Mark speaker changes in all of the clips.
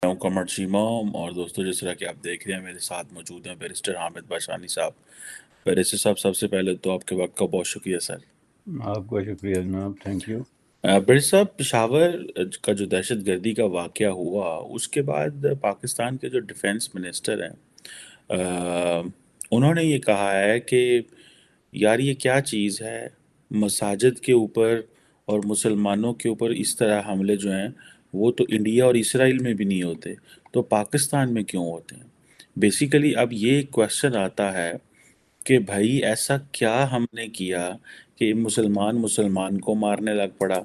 Speaker 1: ہوں قمر چیمہ، اور دوستوں جس طرح کہ آپ دیکھ رہے ہیں میرے ساتھ موجود ہیں بیرسٹر حامد باشانی صاحب۔ بیرسٹر صاحب، سب سے پہلے تو آپ کے وقت کا بہت شکریہ سر۔
Speaker 2: آپ کا شکریہ جناب، تھینک یو۔
Speaker 1: بیرسٹر صاحب، پشاور کا جو دہشت گردی کا واقعہ ہوا اس کے بعد پاکستان کے جو ڈیفنس منسٹر ہیں انہوں نے یہ کہا ہے کہ یار یہ کیا چیز ہے، مساجد کے اوپر اور مسلمانوں کے اوپر اس طرح حملے جو ہیں وہ تو انڈیا اور اسرائیل میں بھی نہیں ہوتے، تو پاکستان میں کیوں ہوتے ہیں؟ بیسیکلی اب یہ کویشچن آتا ہے کہ بھائی ایسا کیا ہم نے کیا کہ مسلمان کو مارنے لگ پڑا،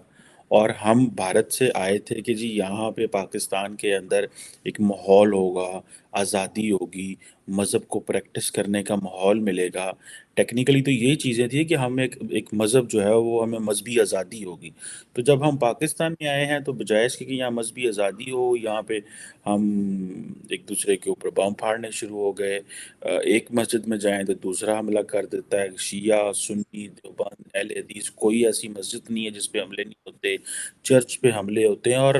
Speaker 1: اور ہم بھارت سے آئے تھے کہ جی یہاں پہ پاکستان کے اندر ایک ماحول ہوگا، آزادی ہوگی، مذہب کو پریکٹس کرنے کا ماحول ملے گا۔ ٹیکنیکلی تو یہ چیزیں تھیں کہ ہم ایک مذہب جو ہے وہ ہمیں مذہبی آزادی ہوگی۔ تو جب ہم پاکستان میں آئے ہیں تو بجائے اس کے کہ یہاں مذہبی آزادی ہو، یہاں پہ ہم ایک دوسرے کے اوپر بم پھاڑنے شروع ہو گئے۔ ایک مسجد میں جائیں تو دوسرا حملہ کر دیتا ہے، شیعہ، سنی، دیوبند، اہل حدیث، کوئی ایسی مسجد نہیں ہے جس پہ حملے نہیں ہوتے، چرچ پہ حملے ہوتے ہیں۔ اور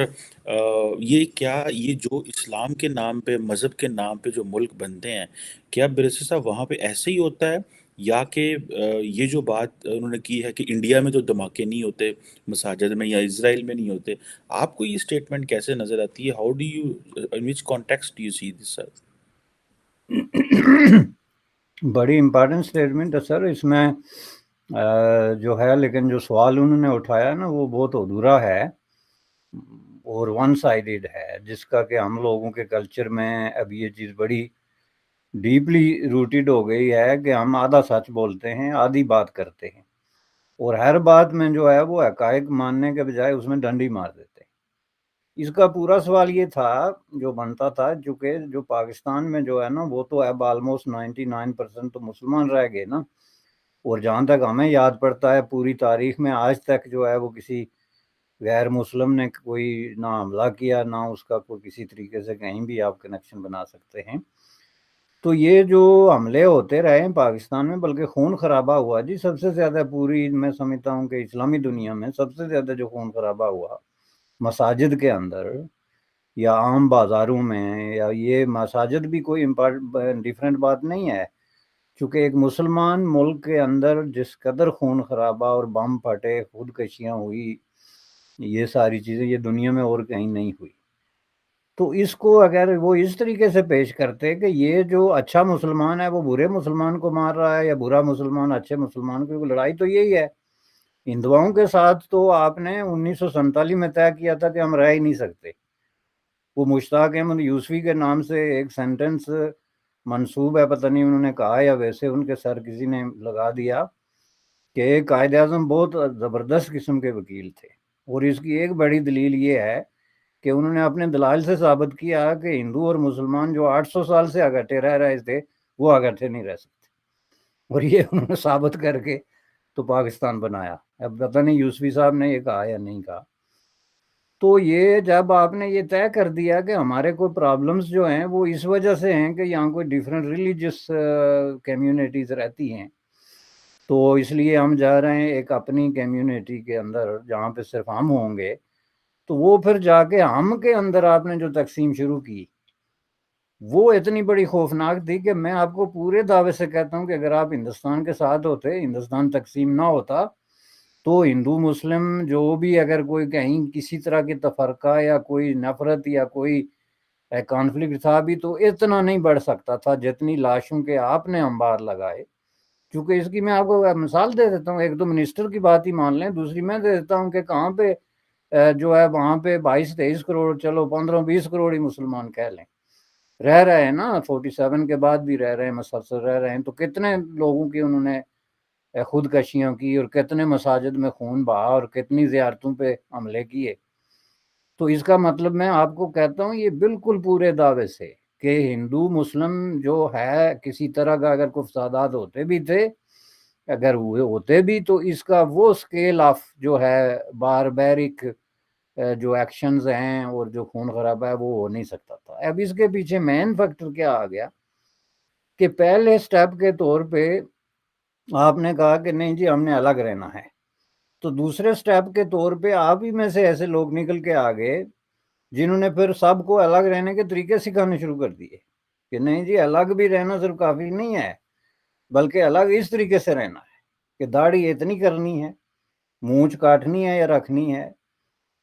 Speaker 1: یہ جو اسلام کے نام پہ، مذہب کے نام پہ جو ملک بنتے ہیں، کیا برسر صاحب وہاں پہ ایسے ہی ہوتا ہے، یا کہ یہ جو بات انہوں نے کی ہے کہ انڈیا میں تو دھماکے نہیں ہوتے مساجد میں یا اسرائیل میں نہیں ہوتے، آپ کو یہ اسٹیٹمنٹ کیسے نظر آتی ہے؟ How do you, in which context do you see this sir?
Speaker 2: بڑی امپارٹنٹ اسٹیٹمنٹ ہے سر، اس میں جو ہے، لیکن جو سوال انہوں نے اٹھایا نا وہ بہت ادھورا ہے اور ون سائیڈڈ ہے، جس کا کہ ہم لوگوں کے کلچر میں اب یہ چیز بڑی ڈیپلی روٹیڈ ہو گئی ہے کہ ہم آدھا سچ بولتے ہیں، آدھی بات کرتے ہیں، اور ہر بات میں جو ہے وہ حقائق ماننے کے بجائے اس میں ڈنڈی مار دیتے ہیں۔ اس کا پورا سوال یہ تھا جو بنتا تھا، چونکہ جو پاکستان میں جو ہے نا وہ تو اب آلموسٹ 99% تو مسلمان رہ گئے نا، اور جہاں تک ہمیں یاد پڑتا ہے پوری تاریخ میں آج تک جو ہے وہ کسی غیر مسلم نے کوئی نہ حملہ کیا، نہ اس کا کوئی کسی طریقے سے کہیں بھی آپ کنیکشن بنا سکتے ہیں۔ تو یہ جو حملے ہوتے رہے ہیں پاکستان میں، بلکہ خون خرابہ ہوا جی سب سے زیادہ، پوری میں سمجھتا ہوں کہ اسلامی دنیا میں سب سے زیادہ جو خون خرابہ ہوا مساجد کے اندر یا عام بازاروں میں، یا یہ مساجد بھی کوئی ڈیفرنٹ بات نہیں ہے، چونکہ ایک مسلمان ملک کے اندر جس قدر خون خرابہ اور بم پھٹے، خودکشیاں ہوئی، یہ ساری چیزیں یہ دنیا میں اور کہیں نہیں ہوئی۔ تو اس کو اگر وہ اس طریقے سے پیش کرتے کہ یہ جو اچھا مسلمان ہے وہ برے مسلمان کو مار رہا ہے، یا برا مسلمان اچھے مسلمان کو، لڑائی تو یہی ہے۔ ہندوؤں کے ساتھ تو آپ نے 1947 میں طے کیا تھا کہ ہم رہ ہی نہیں سکتے۔ وہ مشتاق احمد یوسفی کے نام سے ایک سینٹنس منسوب ہے، پتہ نہیں انہوں نے کہا یا ویسے ان کے سر کسی نے لگا دیا، کہ قائد اعظم بہت زبردست قسم کے وکیل تھے، اور اس کی ایک بڑی دلیل یہ ہے کہ انہوں نے اپنے دلائل سے ثابت کیا کہ ہندو اور مسلمان جو 800 سال سے اکٹھے رہ رہے تھے وہ اکٹھے نہیں رہ سکتے، اور یہ انہوں نے ثابت کر کے تو پاکستان بنایا۔ اب پتہ نہیں یوسفی صاحب نے یہ کہا یا نہیں کہا۔ تو یہ جب آپ نے یہ طے کر دیا کہ ہمارے کوئی پرابلمز جو ہیں وہ اس وجہ سے ہیں کہ یہاں کوئی ڈیفرنٹ ریلیجس کمیونٹیز رہتی ہیں، تو اس لیے ہم جا رہے ہیں ایک اپنی کمیونٹی کے اندر جہاں پہ صرف ہم ہوں گے، تو وہ پھر جا کے ہم کے اندر آپ نے جو تقسیم شروع کی وہ اتنی بڑی خوفناک تھی کہ میں آپ کو پورے دعوے سے کہتا ہوں کہ اگر آپ ہندوستان کے ساتھ ہوتے، ہندوستان تقسیم نہ ہوتا، تو ہندو مسلم جو بھی اگر کوئی کہیں کسی طرح کی تفرقہ یا کوئی نفرت یا کوئی کانفلکٹ تھا بھی، تو اتنا نہیں بڑھ سکتا تھا جتنی لاشوں کے آپ نے انبار لگائے۔ کیونکہ اس کی میں آپ کو مثال دے دیتا ہوں، ایک تو منسٹر کی بات ہی مان لیں، دوسری میں دے دیتا ہوں کہ کہاں پہ جو ہے وہاں پہ 22-23 کروڑ، چلو 15-20 کروڑ ہی مسلمان کہہ لیں، رہ رہے ہیں نا، 47 کے بعد بھی رہ رہے ہیں، مسلسل رہ رہے ہیں، تو کتنے لوگوں کی انہوں نے خودکشیاں کی، اور کتنے مساجد میں خون بہا، اور کتنی زیارتوں پہ حملے کیے۔ تو اس کا مطلب میں آپ کو کہتا ہوں یہ بالکل پورے دعوے سے کہ ہندو مسلم جو ہے کسی طرح کا اگر کوئی فسادات ہوتے بھی تھے، اگر ہوئے ہوتے بھی، تو اس کا وہ سکیل آف جو ہے باربیرک جو ایکشنز ہیں اور جو خون خرابہ ہے وہ ہو نہیں سکتا تھا۔ اب اس کے پیچھے مین فیکٹر کیا آ گیا کہ پہلے سٹیپ کے طور پہ آپ نے کہا کہ نہیں جی ہم نے الگ رہنا ہے، تو دوسرے سٹیپ کے طور پہ آپ ہی میں سے ایسے لوگ نکل کے آ گئے جنہوں نے پھر سب کو الگ رہنے کے طریقے سکھانے شروع کر دیے کہ نہیں جی الگ بھی رہنا صرف کافی نہیں ہے، بلکہ الگ اس طریقے سے رہنا ہے کہ داڑھی اتنی کرنی ہے، مونچھ کاٹنی ہے یا رکھنی ہے،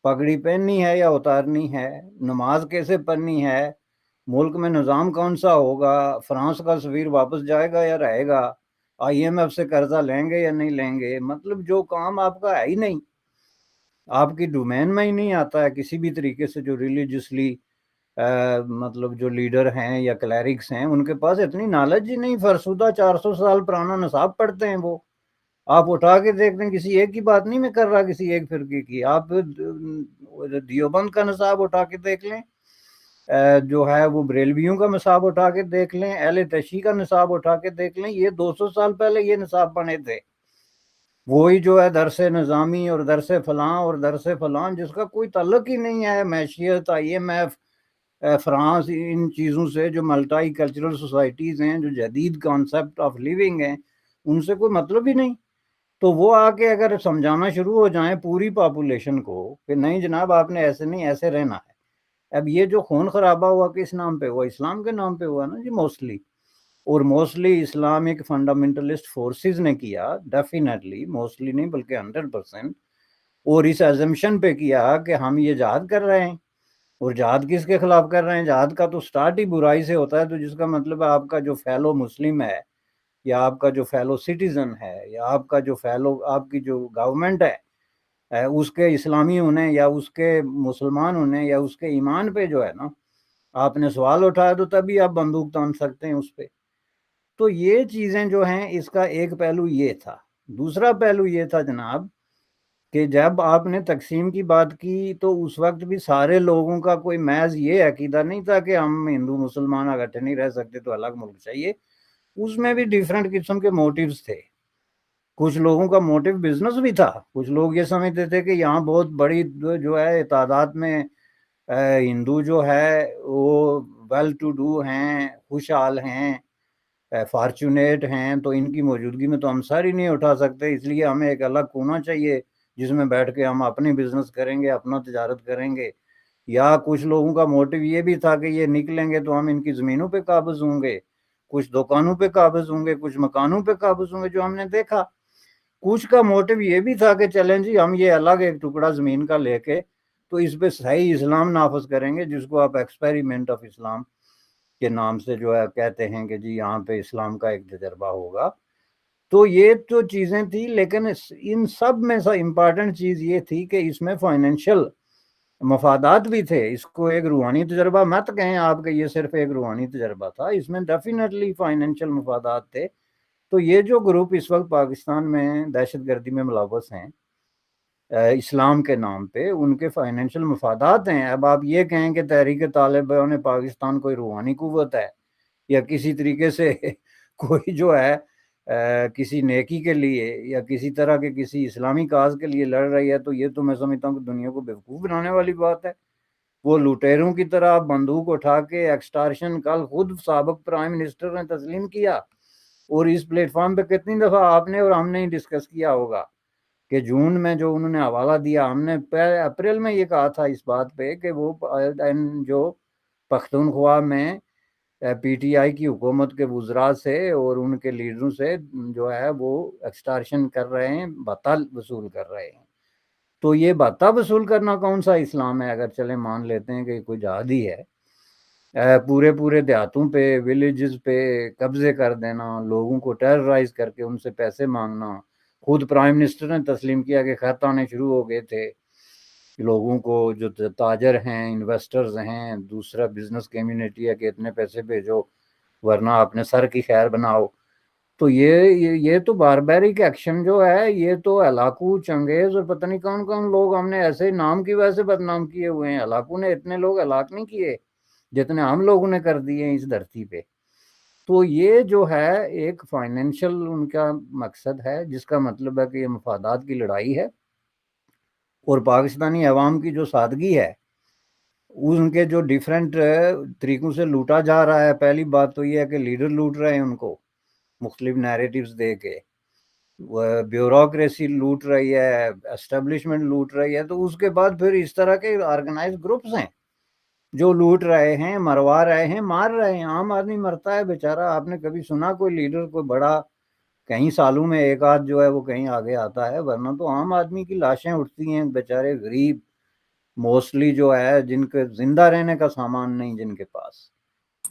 Speaker 2: پگڑی پہننی ہے یا اتارنی ہے، نماز کیسے پڑھنی ہے، ملک میں نظام کون سا ہوگا، فرانس کا سفیر واپس جائے گا یا رہے گا، آئی ایم ایف سے قرضہ لیں گے یا نہیں لیں گے، مطلب جو کام آپ کا ہے ہی نہیں، آپ کی ڈومین میں ہی نہیں آتا ہے کسی بھی طریقے سے، جو ریلیجسلی مطلب جو لیڈر ہیں یا کلیرکس ہیں ان کے پاس اتنی نالج ہی نہیں، فرسودہ 400 سال پرانا نصاب پڑھتے ہیں وہ، آپ اٹھا کے دیکھتے ہیں کسی ایک کی بات نہیں میں کر رہا، کسی ایک فرقے کی، آپ دیوبند کا نصاب اٹھا کے دیکھ لیں، جو ہے وہ بریلویوں کا نصاب اٹھا کے دیکھ لیں، اہل تشیع کا نصاب اٹھا کے دیکھ لیں، یہ 200 سال پہلے یہ نصاب بنے تھے، وہی جو ہے درس نظامی اور درس فلاں اور درس فلاں جس کا کوئی تعلق ہی نہیں ہے معیشت، آئی ایم ایف، فرانس، ان چیزوں سے، جو ملٹائی کلچرل سوسائٹیز ہیں، جو جدید کانسیپٹ آف لیونگ ہیں، ان سے کوئی مطلب ہی نہیں۔ تو وہ آ کے اگر سمجھانا شروع ہو جائیں پوری پاپولیشن کو کہ نہیں جناب آپ نے ایسے نہیں ایسے رہنا ہے، اب یہ جو خون خرابہ ہوا کس نام پہ ہوا؟ اسلام کے نام پہ ہوا نا جی موسٹلی، اور موسٹلی اسلامک فنڈامنٹلسٹ فورسز نے کیا، ڈیفینیٹلی موسٹلی نہیں بلکہ 100%، اور اس ایزمپشن پہ کیا کہ ہم یہ جہاد کر رہے ہیں، اور جہاد کس کے خلاف کر رہے ہیں؟ جہاد کا تو سٹارٹ ہی برائی سے ہوتا ہے، تو جس کا مطلب ہے آپ کا جو فیلو مسلم ہے یا آپ کا جو فیلو سٹیزن ہے یا آپ کا جو فیلو آپ کی جو گورنمنٹ ہے اس کے اسلامی ہونے یا اس کے مسلمان ہونے یا اس کے ایمان پہ جو ہے نا آپ نے سوال اٹھایا تو تبھی آپ بندوق تان سکتے ہیں اس پہ۔ تو یہ چیزیں جو ہیں اس کا ایک پہلو یہ تھا۔ دوسرا پہلو یہ تھا جناب کہ جب آپ نے تقسیم کی بات کی تو اس وقت بھی سارے لوگوں کا کوئی محض یہ عقیدہ نہیں تھا کہ ہم ہندو مسلمان اکٹھے نہیں رہ سکتے تو الگ ملک چاہیے، اس میں بھی ڈیفرنٹ قسم کے موٹیوز تھے۔ کچھ لوگوں کا موٹیو بزنس بھی تھا، کچھ لوگ یہ سمجھتے تھے کہ یہاں بہت بڑی جو ہے تعداد میں ہندو جو ہے وہ ویل ٹو ڈو ہیں، خوشحال ہیں، فارچونیٹ ہیں، تو ان کی موجودگی میں تو ہم ساری نہیں اٹھا سکتے، اس لیے ہمیں ایک الگ کونا چاہیے جس میں بیٹھ کے ہم اپنی بزنس کریں گے، اپنا تجارت کریں گے۔ یا کچھ لوگوں کا موٹیو یہ بھی تھا کہ یہ نکلیں گے تو ہم ان کی زمینوں پہ قابض ہوں گے، کچھ دکانوں پہ قابض ہوں گے، کچھ مکانوں پہ قابض ہوں گے، جو ہم نے دیکھا۔ کچھ کا موٹیو یہ بھی تھا کہ چلیں جی ہم یہ الگ ایک ٹکڑا زمین کا لے کے تو اس پہ صحیح اسلام نافذ کریں گے، جس کو آپ ایکسپیریمنٹ آف اسلام کے نام سے جو ہے کہتے ہیں کہ جی یہاں پہ اسلام کا ایک تجربہ ہوگا۔ تو یہ تو چیزیں تھی، لیکن ان سب میں سے امپارٹنٹ چیز یہ تھی کہ اس میں فائنینشل مفادات بھی تھے۔ اس کو ایک روحانی تجربہ مت کہیں آپ کہ یہ صرف ایک روحانی تجربہ تھا، اس میں ڈیفینیٹلی فائنینشل مفادات تھے۔ تو یہ جو گروپ اس وقت پاکستان میں دہشت گردی میں ملوث ہیں اسلام کے نام پہ، ان کے فائنینشل مفادات ہیں۔ اب آپ یہ کہیں کہ تحریک طالبان پاکستان کوئی روحانی قوت ہے یا کسی طریقے سے کوئی جو ہے کسی نیکی کے لیے یا کسی طرح کے کسی اسلامی کاز کے لیے لڑ رہی ہے، تو یہ تو میں سمجھتا ہوں کہ دنیا کو بیوقوف بنانے والی بات ہے۔ وہ لوٹیروں کی طرح بندوق اٹھا کے ایکسٹارشن کل خود سابق پرائم منسٹر نے تسلیم کیا، اور اس پلیٹ فارم پہ کتنی دفعہ آپ نے اور ہم نے ہی ڈسکس کیا ہوگا کہ جون میں جو انہوں نے حوالہ دیا، ہم نے اپریل میں یہ کہا تھا اس بات پہ کہ وہ جو پختونخوا میں پی ٹی آئی کی حکومت کے وزراء سے اور ان کے لیڈروں سے جو ہے وہ ایکسٹارشن کر رہے ہیں، بھتہ وصول کر رہے ہیں۔ تو یہ بھتہ وصول کرنا کون سا اسلام ہے؟ اگر چلیں مان لیتے ہیں کہ کوئی جہادی ہے، پورے دیہاتوں پہ ولیجز پہ قبضے کر دینا، لوگوں کو ٹیررائز کر کے ان سے پیسے مانگنا۔ خود پرائم منسٹر نے تسلیم کیا کہ خط آنے شروع ہو گئے تھے لوگوں کو، جو تاجر ہیں، انویسٹرز ہیں، دوسرا بزنس کمیونٹی ہے کہ اتنے پیسے بھیجو ورنہ اپنے سر کی خیر بناؤ۔ تو یہ تو باربیرک ایکشن جو ہے، یہ تو ہلاکو، چنگیز اور پتہ نہیں کون کون لوگ ہم نے ایسے نام کی وجہ سے بدنام کیے ہوئے ہیں۔ ہلاکو نے اتنے لوگ ہلاک نہیں کیے جتنے ہم لوگوں نے کر دیے ہیں اس دھرتی پہ۔ تو یہ جو ہے ایک فائنینشل ان کا مقصد ہے، جس کا مطلب ہے کہ یہ مفادات کی لڑائی ہے، اور پاکستانی عوام کی جو سادگی ہے، ان کے جو ڈیفرنٹ طریقوں سے لوٹا جا رہا ہے۔ پہلی بات تو یہ ہے کہ لیڈر لوٹ رہے ہیں ان کو مختلف نیریٹیوز دے کے، بیوروکریسی لوٹ رہی ہے، اسٹیبلشمنٹ لوٹ رہی ہے، تو اس کے بعد پھر اس طرح کے آرگنائز گروپس ہیں جو لوٹ رہے ہیں، مروا رہے ہیں، مار رہے ہیں. عام آدمی مرتا ہے بیچارہ. آپ نے کبھی سنا کوئی لیڈر کوئی بڑا کئی سالوں میں ایک آدھ جو ہے وہ کہیں آگے آتا ہے؟ ورنہ تو عام آدمی کی لاشیں اٹھتی ہیں. بیچارے غریب موسٹلی جو ہے، جن کے زندہ رہنے کا سامان نہیں جن کے پاس.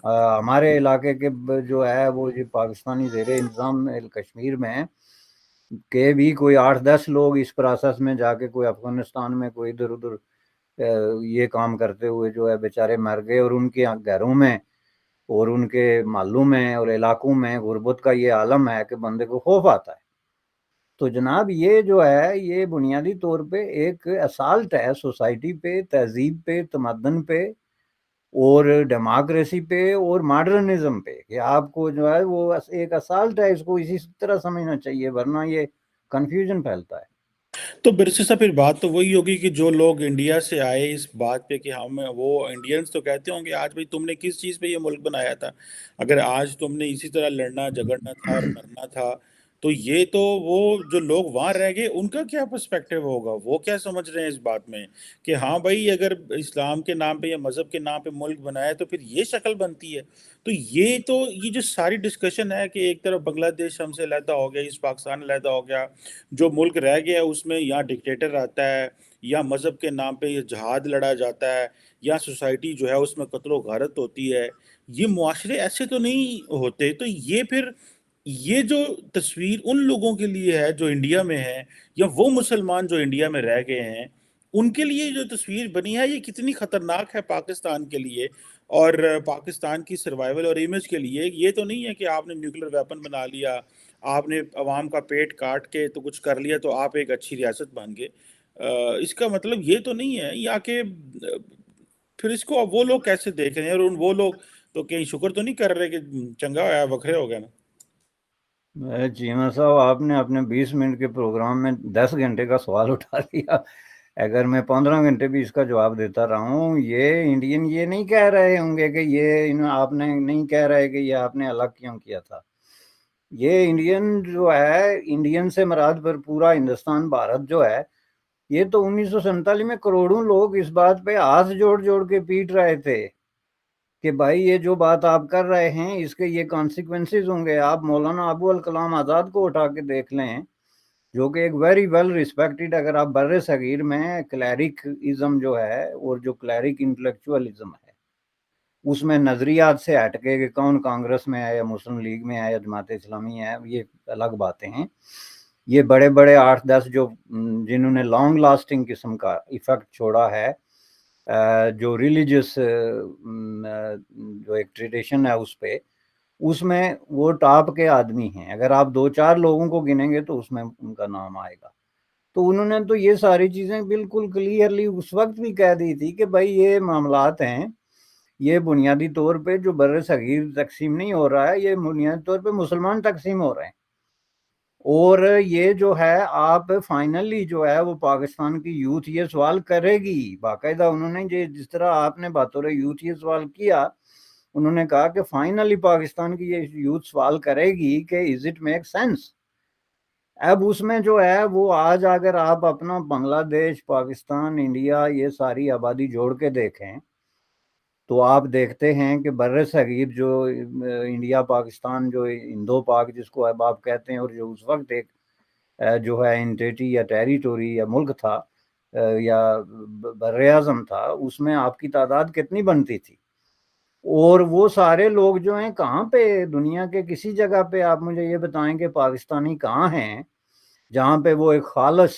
Speaker 2: ہمارے علاقے کے جو ہے وہ یہ پاکستانی زیر انتظام کشمیر میں کہ بھی کوئی 8-10 لوگ اس پروسیس میں جا کے کوئی افغانستان میں کوئی ادھر ادھر یہ کام کرتے ہوئے جو ہے بیچارے مر گئے. اور ان کے گھروں میں اور ان کے محلوں میں اور علاقوں میں غربت کا یہ عالم ہے کہ بندے کو خوف آتا ہے. تو جناب یہ جو ہے یہ بنیادی طور پہ ایک اسالٹ ہے سوسائٹی پہ، تہذیب پہ، تمدن پہ اور ڈیموکریسی پہ اور ماڈرنزم پہ، کہ آپ کو جو ہے وہ ایک اسالٹ ہے. اس کو اسی طرح سمجھنا چاہیے، ورنہ یہ کنفیوژن پھیلتا ہے.
Speaker 1: تو برسے سے پھر بات تو وہی ہوگی کہ جو لوگ انڈیا سے آئے اس بات پہ کہ ہم وہ انڈینز تو کہتے ہوں گے آج بھائی تم نے کس چیز پہ یہ ملک بنایا تھا، اگر آج تم نے اسی طرح لڑنا جھگڑنا تھا اور مرنا تھا تو یہ تو وہ جو لوگ وہاں رہ گئے ان کا کیا پرسپیکٹیو ہوگا، وہ کیا سمجھ رہے ہیں اس بات میں کہ ہاں بھائی اگر اسلام کے نام پہ یا مذہب کے نام پہ ملک بنایا تو پھر یہ شکل بنتی ہے. تو یہ جو ساری ڈسکشن ہے کہ ایک طرف بنگلہ دیش ہم سے علیحدہ ہو گیا، اس پاکستان علیحدہ ہو گیا، جو ملک رہ گیا اس میں یا ڈکٹیٹر آتا ہے یا مذہب کے نام پہ یہ جہاد لڑا جاتا ہے یا سوسائٹی جو ہے اس میں قتل و غارت ہوتی ہے، یہ معاشرے ایسے تو نہیں ہوتے. تو یہ پھر یہ جو تصویر ان لوگوں کے لیے ہے جو انڈیا میں ہیں یا وہ مسلمان جو انڈیا میں رہ گئے ہیں ان کے لیے جو تصویر بنی ہے یہ کتنی خطرناک ہے پاکستان کے لیے اور پاکستان کی سروائیول اور امیج کے لیے. یہ تو نہیں ہے کہ آپ نے نیوکلیر ویپن بنا لیا، آپ نے عوام کا پیٹ کاٹ کے تو کچھ کر لیا تو آپ ایک اچھی ریاست بن گئے. اس کا مطلب یہ تو نہیں ہے. یا کہ پھر اس کو اب وہ لوگ کیسے دیکھ رہے ہیں اور وہ لوگ تو کہیں شکر تو نہیں کر رہے کہ چنگا ہوا وکھرے ہو گئے نا.
Speaker 2: چیمہ صاحب آپ نے اپنے 20 منٹ کے پروگرام میں 10 گھنٹے کا سوال اٹھا لیا. اگر میں 15 گھنٹے بھی اس کا جواب دیتا رہا ہوں، یہ انڈین یہ نہیں کہہ رہے ہوں گے کہ یہ آپ نے نہیں کہہ رہے کہ یہ آپ نے الگ کیوں کیا تھا. یہ انڈین جو ہے، انڈین سے مراد پر پورا ہندوستان بھارت جو ہے، یہ تو 1947 میں کروڑوں لوگ اس بات پہ ہاتھ جوڑ جوڑ کے پیٹ رہے تھے کہ بھائی یہ جو بات آپ کر رہے ہیں اس کے یہ کانسیکوینسز ہوں گے. آپ مولانا ابو الکلام آزاد کو اٹھا کے دیکھ لیں، جو کہ ایک ویری ویل ریسپیکٹڈ، اگر آپ بر صغیر میں کلیرک ازم جو ہے اور جو کلیرک انٹلیکچوئلزم ہے اس میں نظریات سے ہٹ کے کہ کون کانگریس میں ہے یا مسلم لیگ میں ہے یا جماعت اسلامی ہے، یہ الگ باتیں ہیں. یہ بڑے بڑے 8-10 جو جنہوں نے لانگ لاسٹنگ قسم کا ایفیکٹ چھوڑا ہے، جو ریلیجس جو ایک ٹریڈیشن ہے اس میں وہ ٹاپ کے آدمی ہیں. اگر آپ 2-4 لوگوں کو گنیں گے تو اس میں ان کا نام آئے گا. تو انہوں نے تو یہ ساری چیزیں بالکل کلیئرلی اس وقت بھی کہہ دی تھی کہ بھائی یہ معاملات ہیں، یہ بنیادی طور پہ جو بر صغیر تقسیم نہیں ہو رہا ہے، یہ بنیادی طور پہ مسلمان تقسیم ہو رہے ہیں. اور یہ جو ہے آپ فائنلی جو ہے وہ پاکستان کی یوتھ یہ سوال کرے گی باقاعدہ. انہوں نے جس طرح آپ نے بطور یوتھ یہ سوال کیا، انہوں نے کہا کہ فائنلی پاکستان کی یہ یوتھ سوال کرے گی کہ از اٹ میک سینس. اب اس میں جو ہے وہ آج اگر آپ اپنا بنگلہ دیش، پاکستان، انڈیا یہ ساری آبادی جوڑ کے دیکھیں تو آپ دیکھتے ہیں کہ بر صغیر جو انڈیا پاکستان جو ہندو پاک جس کو اب آپ کہتے ہیں، اور جو اس وقت ایک جو ہے انٹیٹی یا ٹیریٹوری یا ملک تھا یا بر اعظم تھا، اس میں آپ کی تعداد کتنی بنتی تھی. اور وہ سارے لوگ جو ہیں کہاں پہ دنیا کے کسی جگہ پہ آپ مجھے یہ بتائیں کہ پاکستانی کہاں ہیں جہاں پہ وہ ایک خالص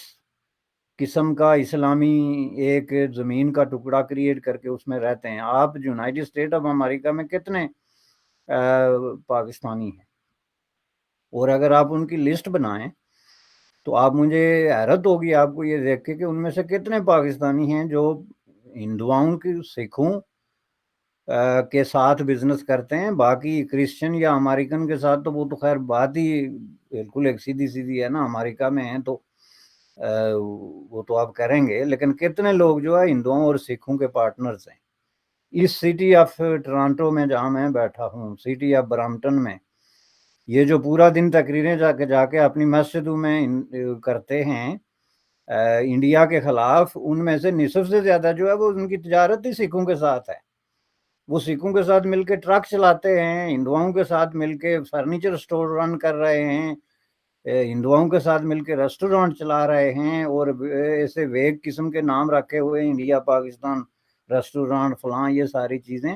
Speaker 2: قسم کا اسلامی ایک زمین کا ٹکڑا کریٹ کر کے اس میں رہتے ہیں. آپ یونائٹڈ اسٹیٹ آف امریکہ میں کتنے پاکستانی ہیں؟ اور اگر آپ ان کی لسٹ بنائیں تو آپ مجھے حیرت ہوگی آپ کو یہ دیکھ کے کہ ان میں سے کتنے پاکستانی ہیں جو ہندوؤں کی، سکھوں کے ساتھ بزنس کرتے ہیں. باقی کرسچن یا امریکن کے ساتھ تو وہ تو خیر بات ہی بالکل ایک سیدھی سیدھی ہے نا، امریکہ میں ہیں تو وہ تو آپ کریں گے. لیکن کتنے لوگ جو ہے ہندوؤں اور سکھوں کے پارٹنرز ہیں. اس سٹی آف ٹورانٹو میں جہاں میں بیٹھا ہوں، سٹی آف برامپٹن میں، یہ جو پورا دن تقریریں جا کے اپنی مسجدوں میں کرتے ہیں انڈیا کے خلاف، ان میں سے نصف سے زیادہ جو ہے وہ ان کی تجارت ہی سکھوں کے ساتھ ہے. وہ سکھوں کے ساتھ مل کے ٹرک چلاتے ہیں، ہندوؤں کے ساتھ مل کے فرنیچر سٹور رن کر رہے ہیں، ہندوؤں کے ساتھ مل کے ریسٹورانٹ چلا رہے ہیں، اور ایسے ویگ قسم کے نام رکھے ہوئے انڈیا پاکستان ریسٹورانٹ فلاں، یہ ساری چیزیں۔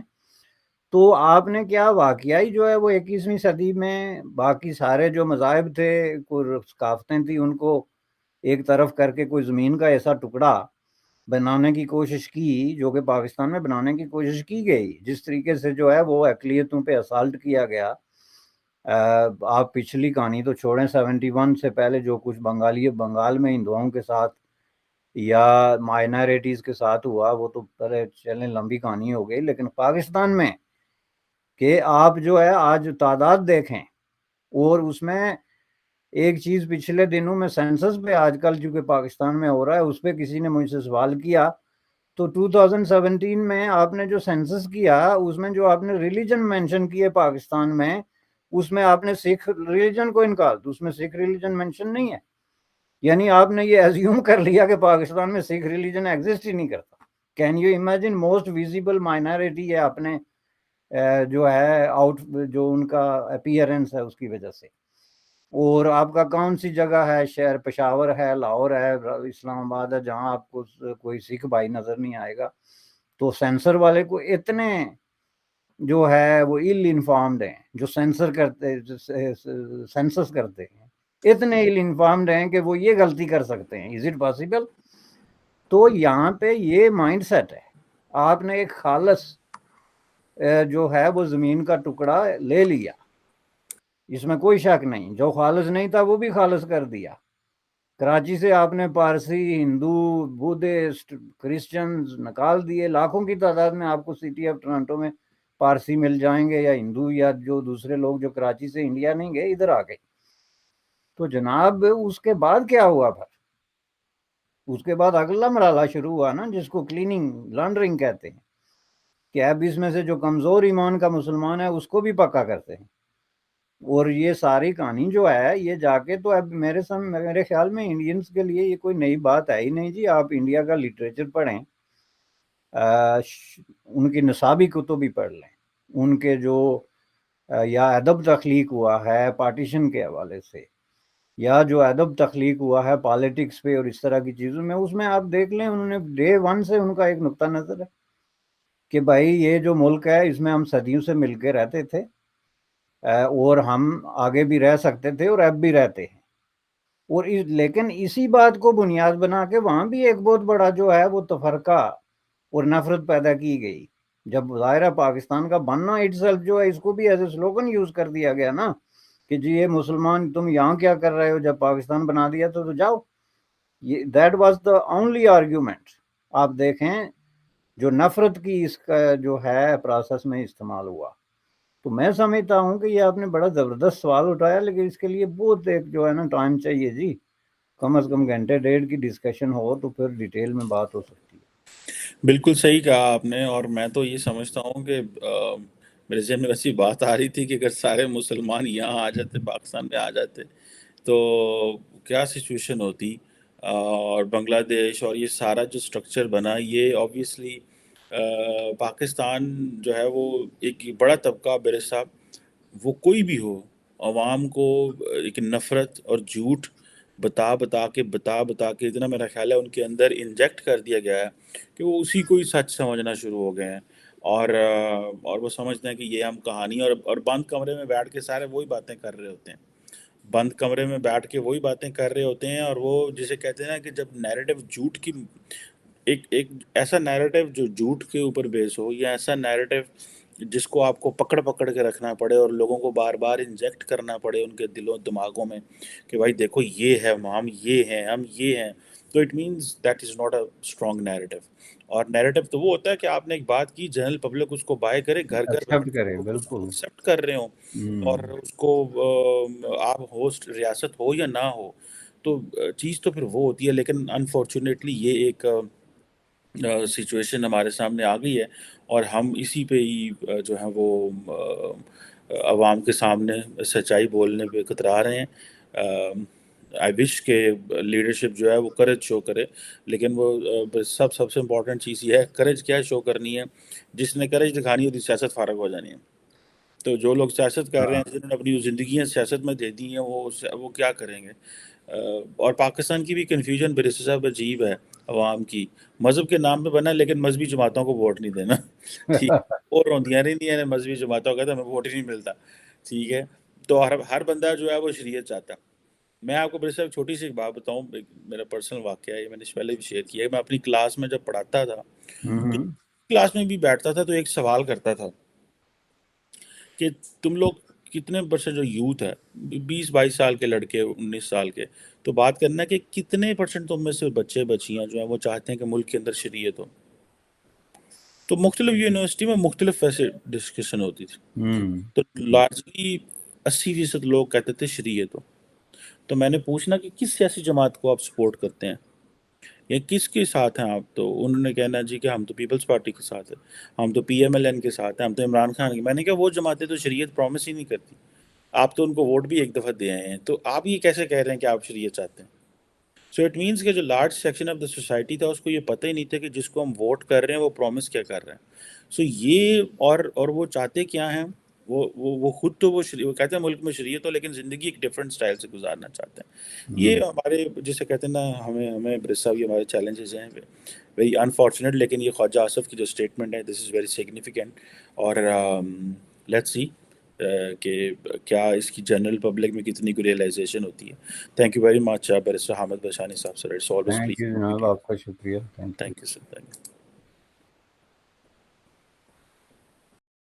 Speaker 2: تو آپ نے کیا واقعی جو ہے وہ 21ویں صدی میں باقی سارے جو مذاہب تھے، کوئی ثقافتیں تھیں، ان کو ایک طرف کر کے کوئی زمین کا ایسا ٹکڑا بنانے کی کوشش کی جو کہ پاکستان میں بنانے کی کوشش کی گئی، جس طریقے سے جو ہے وہ اقلیتوں پہ اسالٹ کیا گیا۔ آپ پچھلی کہانی تو چھوڑیں، 71 سے پہلے جو کچھ بنگال میں ہندوؤں کے ساتھ یا مائنارٹیز کے ساتھ ہوا وہ تو پہلے چلیں لمبی کہانی ہو گئی، لیکن پاکستان میں کہ آپ جو ہے آج تعداد دیکھیں، اور اس میں ایک چیز پچھلے دنوں میں سینسس پہ آج کل جو کہ پاکستان میں ہو رہا ہے، اس پہ کسی نے مجھ سے سوال کیا، تو 2017 میں آپ نے جو سینسس کیا اس میں جو آپ نے ریلیجن مینشن کیے پاکستان میں، اس میں آپ نے سکھ ریلیجن کو انکار، تو اس میں سکھ ریلیجن مینشن نہیں ہے، یعنی آپ نے یہ ایزیوم کر لیا کہ پاکستان میں سکھ ریلیجن ایگزسٹ ہی نہیں کرتا۔ Can you imagine? Most visible minority ہے اپنے جو ہے آؤٹ، جو ان کا اپیئرنس ہے اس کی وجہ سے۔ اور آپ کا کون سی جگہ ہے، شہر پشاور ہے، لاہور ہے، اسلام آباد ہے، جہاں آپ کو کوئی سکھ بھائی نظر نہیں آئے گا؟ تو سینسر والے کو اتنے جو ہے وہ ایل انفارمڈ ہیں، جو سینسر کرتے سینسس کرتے ہیں، اتنے ایل انفارمڈ ہیں کہ وہ یہ غلطی کر سکتے ہیں۔ Is it possible? تو یہاں پہ یہ مائنڈ سیٹ ہے، آپ نے ایک خالص جو ہے وہ زمین کا ٹکڑا لے لیا، اس میں کوئی شک نہیں، جو خالص نہیں تھا وہ بھی خالص کر دیا۔ کراچی سے آپ نے پارسی، ہندو، بدھسٹ، کرسچنز نکال دیے، لاکھوں کی تعداد میں آپ کو سٹی آف ٹورانٹو میں پارسی مل جائیں گے، یا ہندو، یا جو دوسرے لوگ جو کراچی سے انڈیا نہیں گئے ادھر آ گئے۔ تو جناب اس کے بعد کیا ہوا؟ پھر اس کے بعد اگلا مرحلہ شروع ہوا نا، جس کو کلیننگ لانڈرنگ کہتے ہیں، کہ اب اس میں سے جو کمزور ایمان کا مسلمان ہے اس کو بھی پکا کرتے ہیں۔ اور یہ ساری کہانی جو ہے یہ جا کے تو اب میرے خیال میں انڈینز کے لیے یہ کوئی نئی بات ہے ہی نہیں جی۔ آپ انڈیا کا لٹریچر پڑھیں، ان کی نصابی کتب بھی پڑھ لیں، ان کے جو یا ادب تخلیق ہوا ہے پارٹیشن کے حوالے سے، یا جو ادب تخلیق ہوا ہے پالیٹکس پہ اور اس طرح کی چیزوں میں، اس میں آپ دیکھ لیں انہوں نے ڈے ون سے ان کا ایک نقطہ نظر ہے کہ بھائی یہ جو ملک ہے اس میں ہم صدیوں سے مل کے رہتے تھے، اور ہم آگے بھی رہ سکتے تھے اور اب بھی رہتے ہیں۔ اور لیکن اسی بات کو بنیاد بنا کے وہاں بھی ایک بہت بڑا جو ہے وہ تفرقہ اور نفرت پیدا کی گئی۔ جب ظاہرہ پاکستان کا بننا اٹ سیلف جو ہے اس کو بھی ایز اے سلوگن یوز کر دیا گیا نا، کہ جی یہ مسلمان تم یہاں کیا کر رہے ہو، جب پاکستان بنا دیا تو جاؤ۔ That was the only argument. آپ دیکھیں جو نفرت کی اس کا جو ہے پروسیس میں استعمال ہوا۔ تو میں سمجھتا ہوں کہ یہ آپ نے بڑا زبردست سوال اٹھایا، لیکن اس کے لیے بہت ایک جو ہے نا ٹائم چاہیے جی، کم از کم گھنٹے ڈیڑھ کی ڈسکشن ہو تو پھر ڈیٹیل میں بات ہو سکتی ہے۔
Speaker 1: بالکل صحیح کہا آپ نے، اور میں تو یہ سمجھتا ہوں کہ میرے ذہن میں ویسی بات آ رہی تھی کہ اگر سارے مسلمان یہاں آ جاتے، پاکستان میں آ جاتے، تو کیا سچویشن ہوتی، اور بنگلہ دیش اور یہ سارا جو سٹرکچر بنا، یہ آبویسلی پاکستان جو ہے وہ ایک بڑا طبقہ برسا، وہ کوئی بھی ہو، عوام کو ایک نفرت اور جھوٹ بتا کے اتنا میرا خیال ہے ان کے اندر انجیکٹ کر دیا گیا ہے کہ وہ اسی کو ہی سچ سمجھنا شروع ہو گئے ہیں، اور وہ سمجھتے ہیں کہ یہ ہم کہانی، اور بند کمرے میں بیٹھ کے سارے وہی باتیں کر رہے ہوتے ہیں، بند کمرے میں بیٹھ کے وہی باتیں کر رہے ہوتے ہیں، اور وہ جسے کہتے ہیں نا کہ جب نیریٹو جھوٹ کی، ایک ایسا نیریٹو جو جھوٹ کے اوپر بیس ہو، یا ایسا نیریٹو جس کو آپ کو پکڑ کے رکھنا پڑے اور لوگوں کو بار بار انجیکٹ کرنا پڑے ان کے دلوں دماغوں میں کہ بھائی دیکھو یہ ہے، ہم یہ ہیں، ہم یہ ہیں، تو it means that is not a strong narrative. اور نیریٹو تو وہ ہوتا ہے کہ آپ نے ایک بات کی، جنرل پبلک اس کو بائی کرے، گھر گھر بیٹھ
Speaker 2: ایکسیپٹ
Speaker 1: کے
Speaker 2: کریں،
Speaker 1: لوگ اس کو
Speaker 2: بالکل۔
Speaker 1: ایکسیپٹ کر رہے ہوں، اور اس کو آپ ہوسٹ ریاست ہو یا نہ ہو، تو چیز تو پھر وہ ہوتی ہے۔ لیکن انفارچونیٹلی یہ ایک سچویشن ہمارے سامنے آ گئی ہے، اور ہم اسی پہ ہی جو ہے وہ عوام کے سامنے سچائی بولنے پہ کترا رہے ہیں۔ آئی وش کہ لیڈرشپ جو ہے وہ کریج شو کرے، لیکن وہ سب سے امپورٹنٹ چیز یہ ہے کریج کیا شو کرنی ہے. جس نے کریج دکھانی ہوتی سیاست فارغ ہو جانی ہے. تو جو لوگ سیاست کر رہے
Speaker 2: ہاں
Speaker 1: ہیں، جنہوں نے اپنی زندگیاں سیاست میں دے دی ہیں، وہ کیا کریں گے؟ اور پاکستان کی بھی کنفیوژن برسر صاحب عجیب ہے عوام کی. مذہب کے نام پہ بنا لیکن مذہبی جماعتوں کو ووٹ نہیں دینا. ٹھیک. اور روندیاں رہتی ہیں مذہبی جماعتوں کا تو ہمیں ووٹ ہی نہیں ملتا. ٹھیک ہے. تو ہر بندہ جو ہے وہ شریعت چاہتا ہے. میں آپ کو برسر صاحب چھوٹی سی ایک بات بتاؤں، میرا پرسنل واقعہ ہے، یہ میں نے پہلے بھی شیئر کیا ہے. میں اپنی کلاس میں جب پڑھاتا تھا تو
Speaker 2: ہوں
Speaker 1: کلاس میں بھی بیٹھتا تھا تو ایک سوال کرتا تھا کہ تم لوگ کتنے پرسنٹ جو یوتھ ہے، 20-22 سال کے لڑکے، 19 سال کے، تو بات کرنا ہے کہ کتنے پرسنٹ تم میں سے بچے بچیاں جو ہیں وہ چاہتے ہیں کہ ملک کے اندر شریعت ہو. تو مختلف یونیورسٹی میں مختلف ویسے ڈسکشن ہوتی تھی.
Speaker 2: ہوں
Speaker 1: تو لارجلی 80% لوگ کہتے تھے شریعت ہو. تو میں نے پوچھنا کہ کس سیاسی جماعت کو آپ سپورٹ کرتے ہیں یا کس کے ساتھ ہیں آپ؟ تو انہوں نے کہنا جی کہ ہم تو پیپلز پارٹی کے ساتھ ہیں، ہم تو پی ایم ایل این کے ساتھ ہیں، ہم تو عمران خان کے. میں نے کہا وہ جماعتیں تو شریعت پرومس ہی نہیں کرتی. آپ تو ان کو ووٹ بھی ایک دفعہ دے آئے ہیں، تو آپ یہ کیسے کہہ رہے ہیں کہ آپ شریعت چاہتے ہیں؟ سو اٹ مینس کہ جو large section of the society تھا اس کو یہ پتہ ہی نہیں تھا کہ جس کو ہم ووٹ کر رہے ہیں وہ پرومس کیا کر رہے ہیں. سو یہ اور وہ چاہتے کیا ہیں؟ وہ خود تو وہ کہتے ہیں ملک میں شریعت ہو، لیکن زندگی ایک ڈفرینٹ سٹائل سے گزارنا چاہتے ہیں. یہ ہمارے جسے کہتے ہیں نا، ہمیں برس صاحب یہ ہمارے چیلنجز ہیں ویری انفارچونیٹ. لیکن یہ خواجہ آصف کی جو اسٹیٹمنٹ ہے دس از ویری سگنیفیکینٹ. اور لیٹس سی کہ کیا اس کی جنرل پبلک میں کتنی کو ریئلائزیشن ہوتی ہے. Thank you very much barrister Hamid Bashani صاحب sir. It's always
Speaker 2: thank you
Speaker 1: please.
Speaker 2: جناب، آپ کا شکریہ، thank you.
Speaker 1: Thank you sir. Thank you.